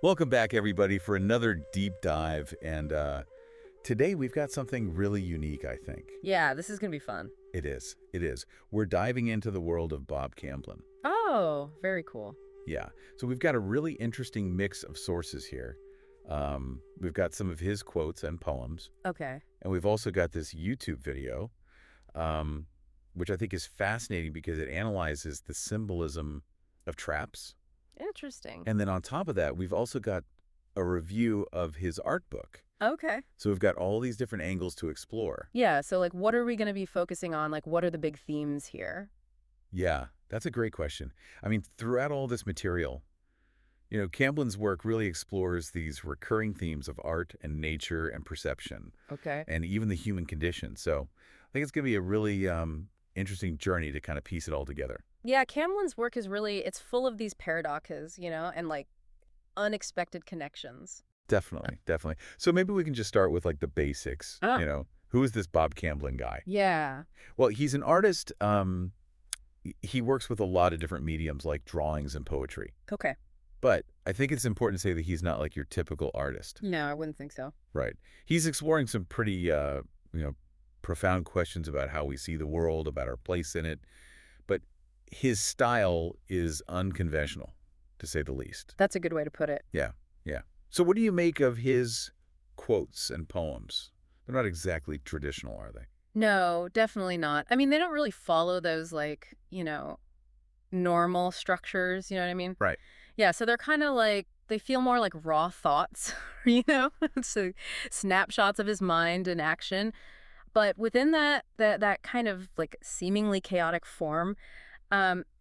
Welcome back, everybody, for another deep dive. And today we've got something really unique, I think. Yeah, this is gonna be fun. It is. It is. We're diving into the world of Bob Camblin. Oh, very cool. Yeah. So we've got a really interesting mix of sources here. We've got some of his quotes and poems, Okay. and we've also got this YouTube video, um, which I think is fascinating because it analyzes the symbolism of traps. Interesting. And then on top of that, we've also got a review of his art book. Okay. So we've got all these different angles to explore. Yeah, so like what are we gonna be focusing on? Like what are the big themes here? Yeah, that's a great question. I mean, throughout all this material, Camblin's work really explores these recurring themes of art and nature and perception, Okay. and even the human condition. So I think it's going to be a really interesting journey to kind of piece it all together. Yeah, Camlin's work is really it's full of these paradoxes, and like unexpected connections. Definitely, definitely. So maybe we can just start with like the basics. Ah. Who is this Bob Camblin guy? Yeah. Well, he's an artist. He works with a lot of different mediums like drawings and poetry. Okay. But I think it's important to say that he's not like your typical artist. No, I wouldn't think so. Right. He's exploring some pretty, profound questions about how we see the world, about our place in it. But his style is unconventional, to say the least. That's a good way to put it. Yeah, yeah. So what do you make of his quotes and poems? They're not exactly traditional, are they? No, definitely not. I mean, they don't really follow those like, normal structures, you know what I mean? Right. Yeah, so they're kind of like they feel more like raw thoughts, you know? So snapshots of his mind in action. But within that kind of like seemingly chaotic form,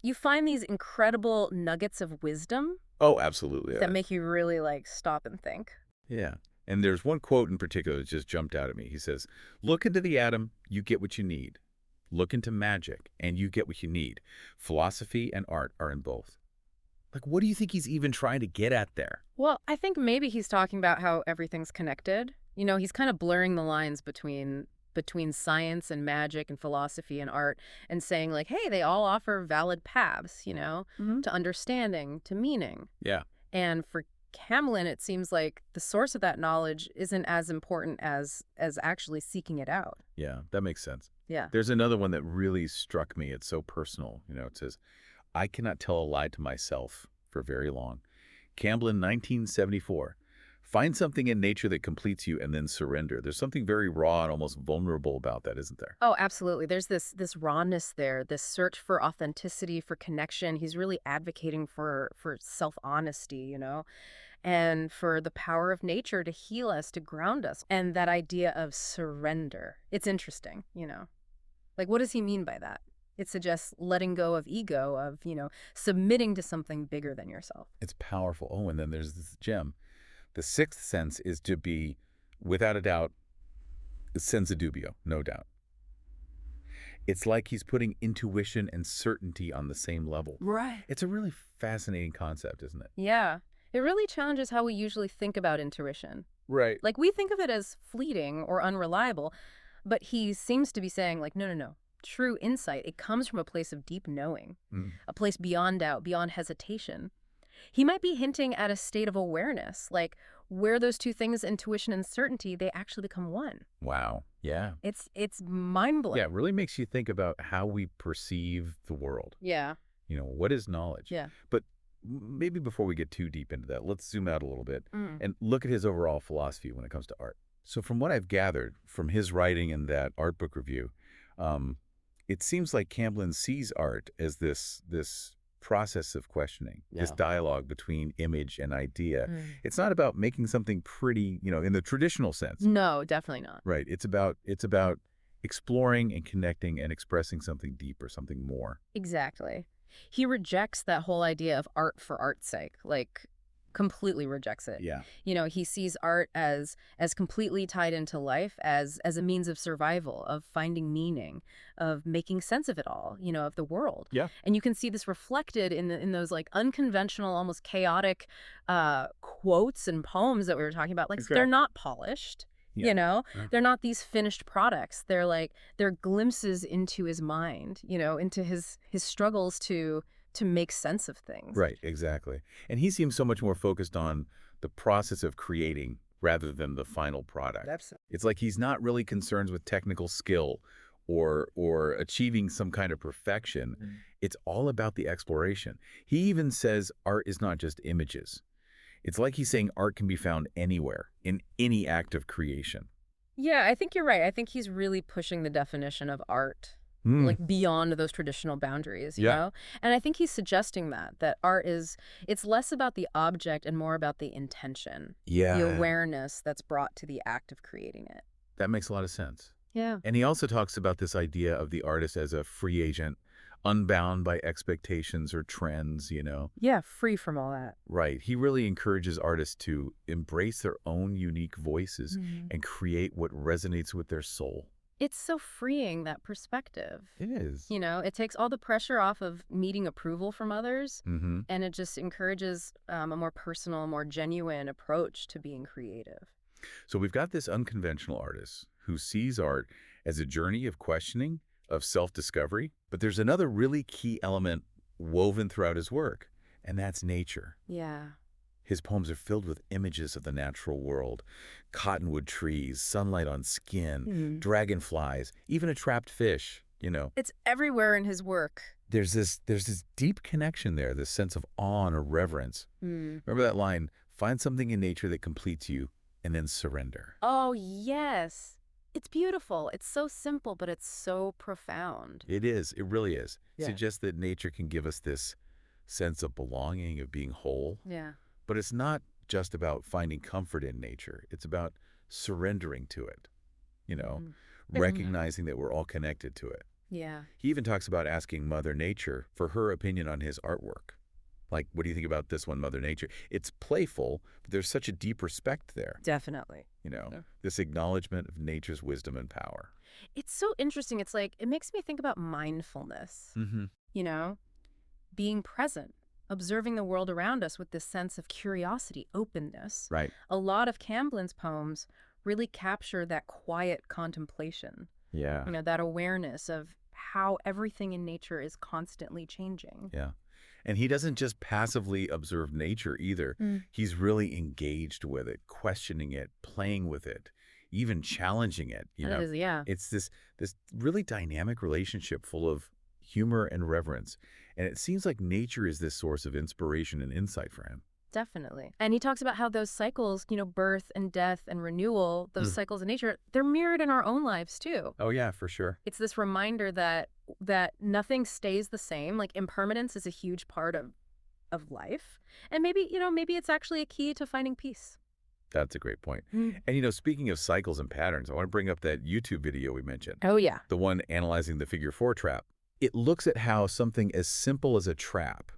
you find these incredible nuggets of wisdom Oh, absolutely. that make you really like stop and think. Yeah. And there's one quote in particular that just jumped out at me. He says, "Look into the atom, you get what you need. Look into magic, and you get what you need. Philosophy and art are in both." Like, what do you think he's even trying to get at there? Well, I think maybe he's talking about how everything's connected. He's kind of blurring the lines between science and magic and philosophy and art and saying like, hey, they all offer valid paths, Hmm. to understanding, to meaning. Yeah, And for Camlin, it seems like the source of that knowledge isn't as important as actually seeking it out. yeah, that makes sense. Yeah. There's another one that really struck me. It's so personal. It says, "I cannot tell a lie to myself for very long." Camblin, 1974. Find something in nature that completes you and then surrender. There's something very raw and almost vulnerable about that, isn't there? Oh, absolutely. There's this rawness there, this search for authenticity, for connection. He's really advocating for self-honesty, and for the power of nature to heal us, to ground us, and that idea of surrender. It's interesting. Like, what does he mean by that? It suggests letting go of ego, of, submitting to something bigger than yourself. It's powerful. Oh, and then there's this gem. The sixth sense is to be, without a doubt, senza dubio, no doubt. It's like he's putting intuition and certainty on the same level. Right. It's a really fascinating concept, isn't it? Yeah. It really challenges how we usually think about intuition. Right. Like, we think of it as fleeting or unreliable, but he seems to be saying, like, no, no, no. True insight, it comes from a place of deep knowing, Mm. a place beyond doubt, beyond hesitation. He might be hinting at a state of awareness, like where those two things, intuition and certainty, they actually become one. Wow. Yeah. It's mind-blowing. Yeah, it really makes you think about how we perceive the world. Yeah. What is knowledge? Yeah. But maybe before we get too deep into that, let's zoom out a little bit Mm. and look at his overall philosophy when it comes to art. So from what I've gathered from his writing and that art book review, um, it seems like Camblin sees art as this process of questioning, this Yeah. dialogue between image and idea. Mm. It's not about making something pretty, in the traditional sense. No, definitely not. Right. It's about exploring and connecting and expressing something deeper, something more. Exactly. He rejects that whole idea of art for art's sake, like completely rejects it. Yeah. He sees art as completely tied into life, as a means of survival, of finding meaning, of making sense of it all, of the world. Yeah. And you can see this reflected in those like unconventional, almost chaotic quotes and poems that we were talking about. Like, Okay. they're not polished. Yeah. Yeah. They're not these finished products. They're glimpses into his mind, into his struggles to make sense of things. Right, exactly. And he seems so much more focused on the process of creating rather than the final product. It's like he's not really concerned with technical skill or achieving some kind of perfection. It's all about the exploration. He even says art is not just images. It's like he's saying art can be found anywhere, in any act of creation. Yeah, I think you're right. I think he's really pushing the definition of art, Hmm. like beyond those traditional boundaries, you Yeah. know? And I think he's suggesting that art it's less about the object and more about the intention, the Yeah, awareness that's brought to the act of creating it. that makes a lot of sense. Yeah. And he also talks about this idea of the artist as a free agent, unbound by expectations or trends. Yeah, free from all that. Right. He really encourages artists to embrace their own unique voices Mhm. and create what resonates with their soul. It's so freeing, that perspective. It is. You know, it takes all the pressure off of needing approval from others, Mm-hmm. and it just encourages a more personal, more genuine approach to being creative. So we've got this unconventional artist who sees art as a journey of questioning, of self-discovery, but there's another really key element woven throughout his work, and that's nature. Yeah. His poems are filled with images of the natural world, cottonwood trees, sunlight on skin, Hmm. dragonflies, even a trapped fish. It's everywhere in his work. There's this deep connection there, this sense of awe and reverence. Hmm. Remember that line, find something in nature that completes you and then surrender. Oh, yes. It's beautiful. It's so simple, but it's so profound. It is, it really is. It Yeah. suggests that nature can give us this sense of belonging, of being whole. Yeah. But it's not just about finding comfort in nature. It's about surrendering to it, you know, Mhm. recognizing that we're all connected to it. Yeah. He even talks about asking Mother Nature for her opinion on his artwork. Like, what do you think about this one, Mother Nature? It's playful, but there's such a deep respect there, Definitely. Yeah. this acknowledgement of nature's wisdom and power. It's so interesting. It's like, it makes me think about mindfulness, Mm-hmm. you know, being present, observing the world around us with this sense of curiosity, openness. Right. A lot of Camblin's poems really capture that quiet contemplation, Yeah. that awareness of how everything in nature is constantly changing. Yeah. And he doesn't just passively observe nature either. Mm. He's really engaged with it, questioning it, playing with it, even challenging it. That is, yeah. It's this really dynamic relationship full of humor and reverence. And it seems like nature is this source of inspiration and insight for him. Definitely. And he talks about how those cycles, birth and death and renewal, those Mm. cycles in nature, they're mirrored in our own lives too. Oh, yeah, for sure. It's this reminder that nothing stays the same. Like impermanence is a huge part of life. And maybe it's actually a key to finding peace. That's a great point. Mm. And, speaking of cycles and patterns, I want to bring up that YouTube video we mentioned, Oh, yeah. the one analyzing the figure 4 trap. It looks at how something as simple as a trap,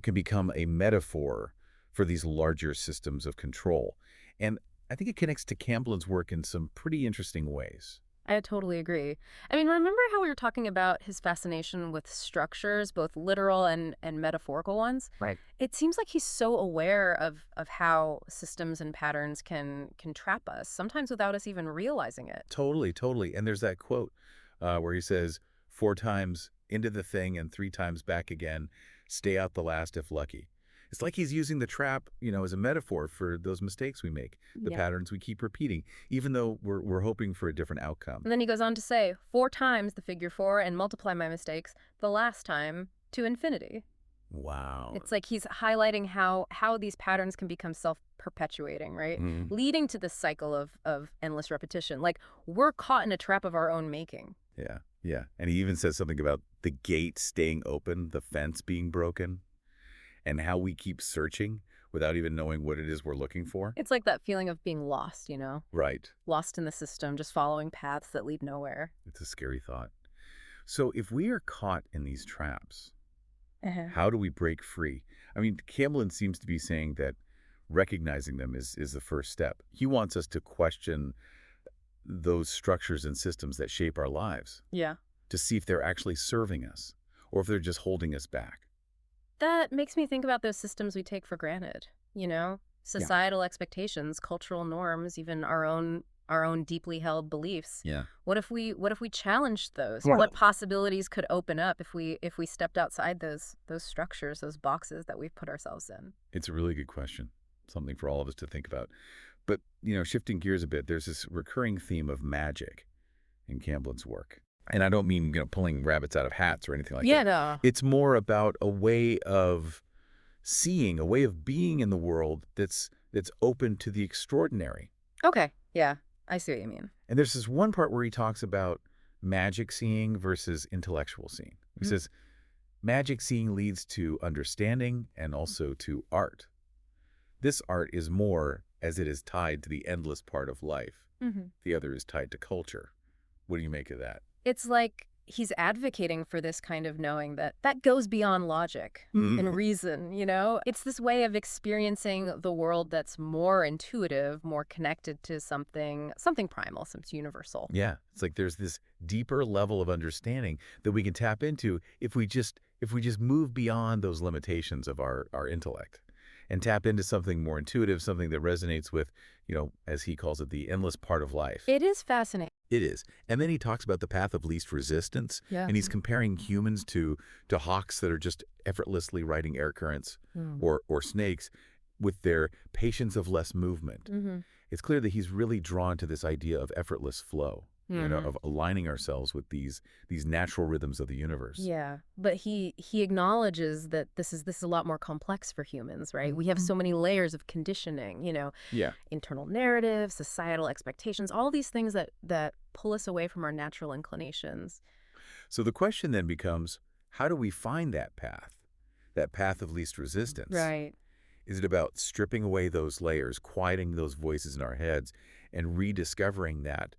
can become a metaphor for these larger systems of control. And I think it connects to Camblin's work in some pretty interesting ways. I totally agree. I mean, remember how we were talking about his fascination with structures, both literal and metaphorical ones? Right. It seems like he's so aware of how systems and patterns can trap us, sometimes without us even realizing it. Totally, totally. And there's that quote where he says, 4 times into the thing and 3 times back again, stay out the last if lucky. It's like he's using the trap, as a metaphor for those mistakes we make, the Yeah. patterns we keep repeating, even though we're hoping for a different outcome. And then he goes on to say, 4 times the figure 4 and multiply my mistakes, the last time to infinity. Wow. It's like he's highlighting how these patterns can become self-perpetuating, right? Mhm. Leading to this cycle of endless repetition. Like we're caught in a trap of our own making. Yeah, yeah. And he even says something about the gate staying open, the fence being broken, and how we keep searching without even knowing what it is we're looking for. It's like that feeling of being lost, Right. lost in the system, just following paths that lead nowhere. It's a scary thought. So if we are caught in these traps, Uh-huh. how do we break free? I mean, Camblin seems to be saying that recognizing them is the first step. He wants us to question those structures and systems that shape our lives, Yeah. to see if they're actually serving us or if they're just holding us back. That makes me think about those systems we take for granted, Societal expectations, cultural norms, even our own deeply held beliefs. Yeah. What if we challenged those? Yeah. What possibilities could open up if we stepped outside those structures, those boxes that we've put ourselves in? It's a really good question. something for all of us to think about. But, shifting gears a bit, there's this recurring theme of magic in Camblin's work. And I don't mean, pulling rabbits out of hats or anything like Yeah, that. no. It's more about a way of seeing, a way of being in the world that's open to the extraordinary. Okay. Yeah, I see what you mean. And there's this one part where he talks about magic seeing versus intellectual seeing. He Mm-hmm. says, magic seeing leads to understanding and also to art. This art is more as it is tied to the endless part of life. Mm-hmm. The other is tied to culture. What do you make of that? It's like he's advocating for this kind of knowing that goes beyond logic and reason, you know? It's this way of experiencing the world that's more intuitive, more connected to something primal, something universal. Yeah, it's like there's this deeper level of understanding that we can tap into if we just move beyond those limitations of our intellect and tap into something more intuitive, something that resonates with, as he calls it, the endless part of life. It is fascinating. It is. And then he talks about the path of least resistance, Yeah. and he's comparing humans to hawks that are just effortlessly riding air currents or snakes with their patience of less movement. Mm-hmm. It's clear that he's really drawn to this idea of effortless flow, of aligning ourselves with these natural rhythms of the universe. Yeah, but he acknowledges that this is a lot more complex for humans, right? We have so many layers of conditioning, Yeah. internal narratives, societal expectations, all these things that pull us away from our natural inclinations. So the question then becomes, how do we find that path of least resistance? Right. Is it about stripping away those layers, quieting those voices in our heads, and rediscovering that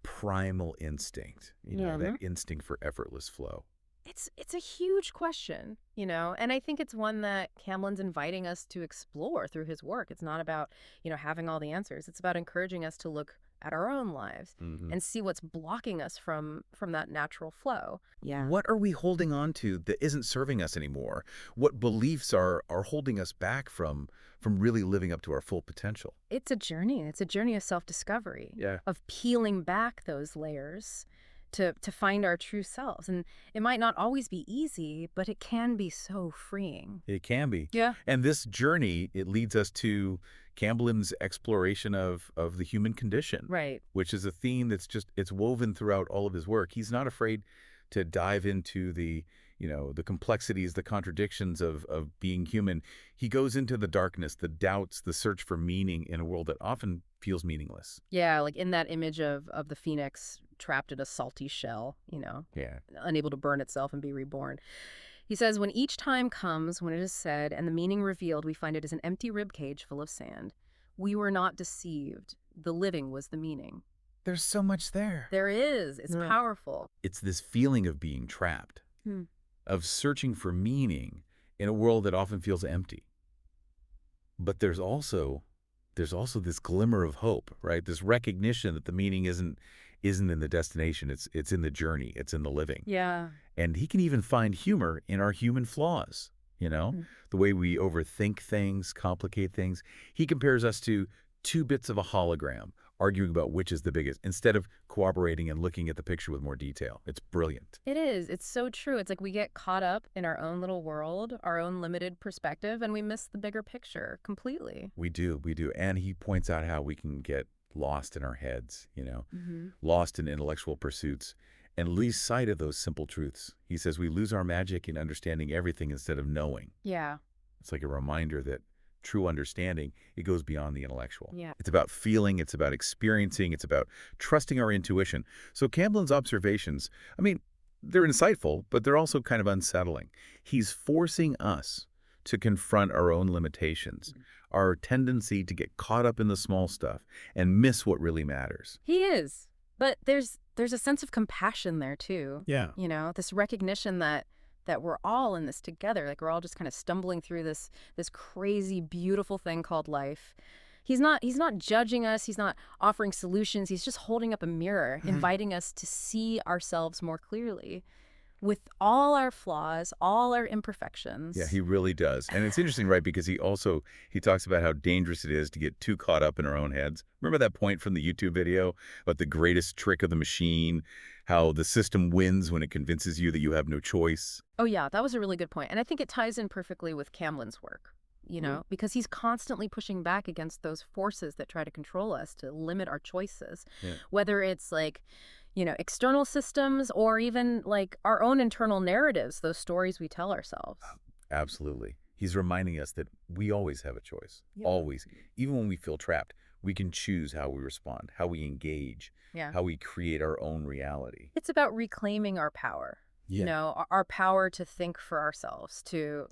primal instinct, that instinct for effortless flow? It's a huge question, and I think it's one that Camblin's inviting us to explore through his work. It's not about, having all the answers. It's about encouraging us to look at our own lives and see what's blocking us from that natural flow. Yeah. What are we holding on to that isn't serving us anymore? What beliefs are holding us back from really living up to our full potential? It's a journey. It's a journey of self-discovery, Yeah. of peeling back those layers to find our true selves. And it might not always be easy, but it can be so freeing. It can be. Yeah. And this journey, it leads us to Camblin's exploration of the human condition, Right. which is a theme it's woven throughout all of his work. He's not afraid to dive into the complexities, the contradictions of being human. He goes into the darkness, the doubts, the search for meaning in a world that often feels meaningless. Yeah, like in that image of the phoenix trapped in a salty shell, Yeah. unable to burn itself and be reborn. He says, when each time comes, when it is said, and the meaning revealed, we find it as an empty rib cage full of sand. We were not deceived. The living was the meaning. There's so much there. There is. It's Yeah. powerful. It's this feeling of being trapped, of searching for meaning in a world that often feels empty. But there's also this glimmer of hope, right? This recognition that the meaning isn't in the destination. It's in the journey. It's in the living. Yeah. And he can even find humor in our human flaws, the way we overthink things, complicate things. He compares us to two bits of a hologram, arguing about which is the biggest, instead of cooperating and looking at the picture with more detail. It's brilliant. It is. It's so true. It's like we get caught up in our own little world, our own limited perspective, and we miss the bigger picture completely. We do. And he points out how we can get lost in our heads, lost in intellectual pursuits, and lose sight of those simple truths. He says we lose our magic in understanding everything instead of knowing. Yeah. It's like a reminder that true understanding, it goes beyond the intellectual. Yeah. It's about feeling, it's about experiencing, it's about trusting our intuition. So Camblin's observations, they're insightful, but they're also kind of unsettling. He's forcing us to confront our own limitations, our tendency to get caught up in the small stuff and miss what really matters. He is. But there's a sense of compassion there too. Yeah. This recognition that we're all in this together. Like we're all just kind of stumbling through this crazy, beautiful thing called life. He's not judging us. He's not offering solutions. He's just holding up a mirror, inviting us to see ourselves more clearly with all our flaws, all our imperfections. Yeah, he really does. And it's interesting, right? Because he talks about how dangerous it is to get too caught up in our own heads. Remember that point from the YouTube video about the greatest trick of the machine, how the system wins when it convinces you that you have no choice? Oh, yeah, that was a really good point. And I think it ties in perfectly with Camblin's work. because he's constantly pushing back against those forces that try to control us, to limit our choices, Yeah. whether it's like, external systems or even like our own internal narratives, those stories we tell ourselves. Absolutely. He's reminding us that we always have a choice. Yeah. Always. Even when we feel trapped, we can choose how we respond, how we engage, Yeah. how we create our own reality. It's about reclaiming our power. Our power to think for ourselves, to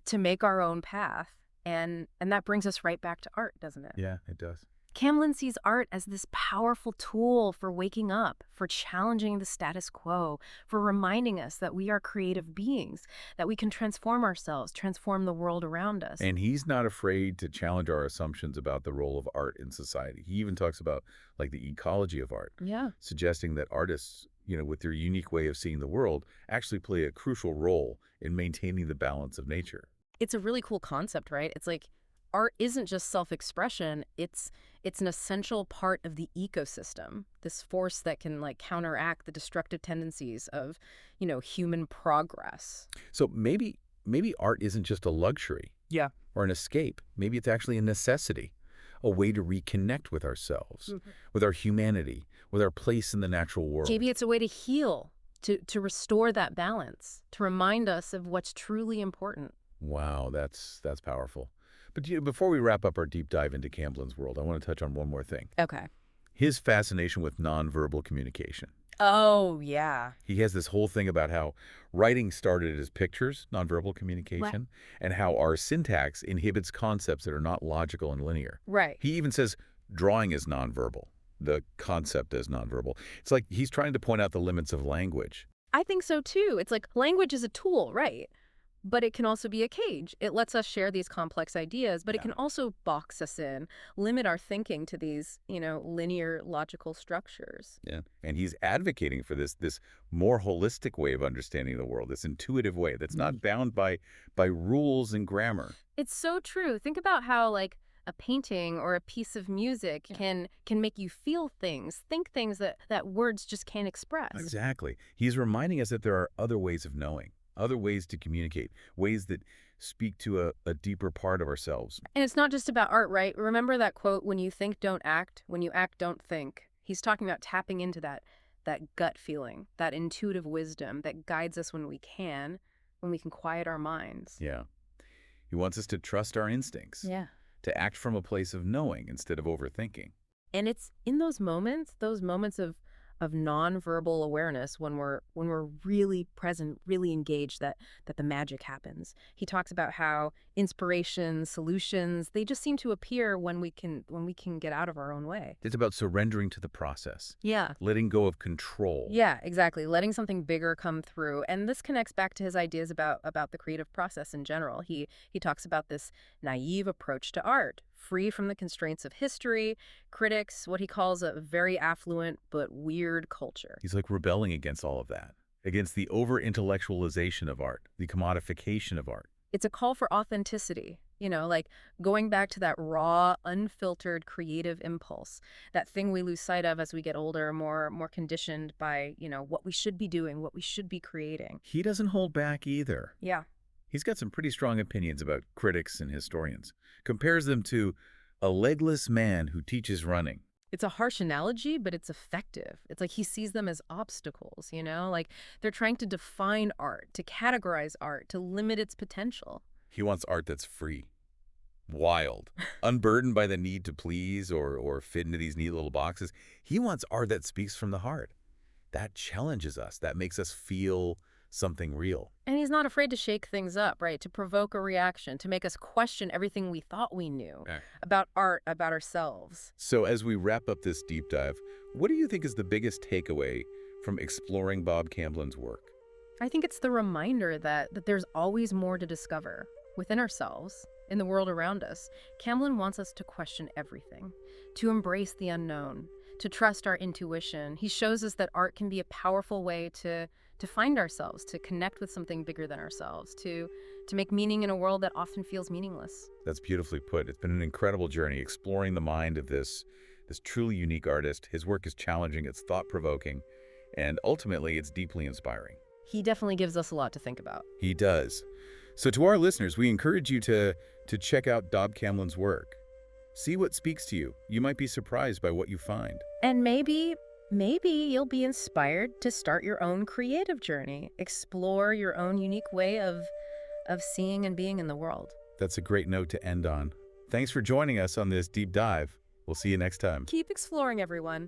to make our own path. And that brings us right back to art, doesn't it? Yeah, it does. Camblin sees art as this powerful tool for waking up, for challenging the status quo, for reminding us that we are creative beings, that we can transform ourselves, transform the world around us. And he's not afraid to challenge our assumptions about the role of art in society. He even talks about like the ecology of art, Yeah. suggesting that artists, with their unique way of seeing the world, actually play a crucial role in maintaining the balance of nature. It's a really cool concept, right? It's like art isn't just self-expression, it's an essential part of the ecosystem, this force that can like counteract the destructive tendencies of, human progress. So maybe art isn't just a luxury Yeah. or an escape. Maybe it's actually a necessity, a way to reconnect with ourselves, with our humanity, with our place in the natural world. Maybe it's a way to heal, to restore that balance, to remind us of what's truly important. Wow, that's powerful. But before we wrap up our deep dive into Camblin's world, I want to touch on one more thing. Okay. His fascination with nonverbal communication. Oh, yeah. He has this whole thing about how writing started as pictures, nonverbal communication, and how our syntax inhibits concepts that are not logical and linear. Right. He even says drawing is nonverbal. The concept is nonverbal. It's like he's trying to point out the limits of language. I think so too. It's like language is a tool, right? But it can also be a cage. It lets us share these complex ideas, but it can also box us in, limit our thinking to these, linear logical structures. Yeah. And he's advocating for this more holistic way of understanding the world, this intuitive way that's not bound by rules and grammar. It's so true. Think about how like a painting or a piece of music can make you feel things, think things that words just can't express. Exactly. He's reminding us that there are other ways of knowing, other ways to communicate, ways that speak to a deeper part of ourselves. And it's not just about art, right? Remember that quote, when you think, don't act, when you act, don't think. He's talking about tapping into that gut feeling, that intuitive wisdom that guides us when we can quiet our minds. Yeah. He wants us to trust our instincts, to act from a place of knowing instead of overthinking. And it's in those moments of nonverbal awareness, when we're really present, really engaged, that the magic happens. He talks about how inspiration, solutions, they just seem to appear when we can get out of our own way. It's about surrendering to the process. Yeah. Letting go of control. Yeah, exactly. Letting something bigger come through. And this connects back to his ideas about the creative process in general. He talks about this naive approach to art, free from the constraints of history, critics, what he calls a very affluent but weird culture. He's like rebelling against all of that, against the over-intellectualization of art, the commodification of art. It's a call for authenticity, like going back to that raw, unfiltered creative impulse, that thing we lose sight of as we get older, more conditioned by, what we should be doing, what we should be creating. He doesn't hold back either. Yeah. He's got some pretty strong opinions about critics and historians. Compares them to a legless man who teaches running. It's a harsh analogy, but it's effective. It's like he sees them as obstacles, like they're trying to define art, to categorize art, to limit its potential. He wants art that's free, wild, unburdened by the need to please or fit into these neat little boxes. He wants art that speaks from the heart. That challenges us. That makes us feel something real. And he's not afraid to shake things up, right? To provoke a reaction, to make us question everything we thought we knew about art, about ourselves. So as we wrap up this deep dive, what do you think is the biggest takeaway from exploring Bob Camblin's work? I think it's the reminder that there's always more to discover within ourselves, in the world around us. Camblin wants us to question everything, to embrace the unknown, to trust our intuition. He shows us that art can be a powerful way to find ourselves, to connect with something bigger than ourselves, to make meaning in a world that often feels meaningless. That's beautifully put. It's been an incredible journey exploring the mind of this truly unique artist. His work is challenging, it's thought-provoking, and ultimately it's deeply inspiring. He definitely gives us a lot to think about. He does. So to our listeners, we encourage you to check out Bob Camblin's work. See what speaks to you. You might be surprised by what you find. And maybe you'll be inspired to start your own creative journey, explore your own unique way of seeing and being in the world. That's a great note to end on. Thanks for joining us on this deep dive. We'll see you next time. Keep exploring, everyone.